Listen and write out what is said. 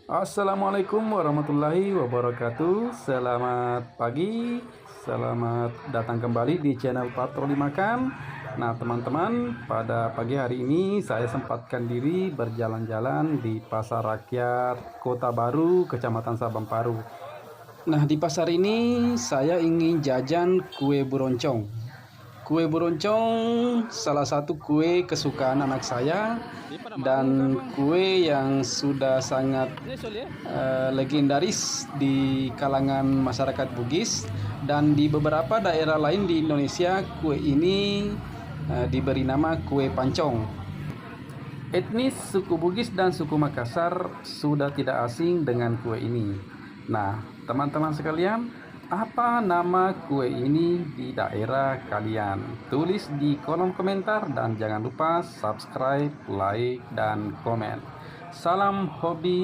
Assalamualaikum warahmatullahi wabarakatuh. Selamat pagi, selamat datang kembali di channel Patroli Makan. Nah teman-teman, pada pagi hari ini saya sempatkan diri berjalan-jalan di Pasar Rakyat Kota Baru, Kecamatan Sabamparu. Nah di pasar ini saya ingin jajan kue buroncong. Kue buroncong salah satu kue kesukaan anak saya dan kue yang sudah sangat legendaris di kalangan masyarakat Bugis, dan di beberapa daerah lain di Indonesia kue ini diberi nama kue pancong. Etnis suku Bugis dan suku Makassar sudah tidak asing dengan kue ini. Nah, teman-teman sekalian, apa nama kue ini di daerah kalian? Tulis di kolom komentar dan jangan lupa subscribe, like, dan komen. Salam hobi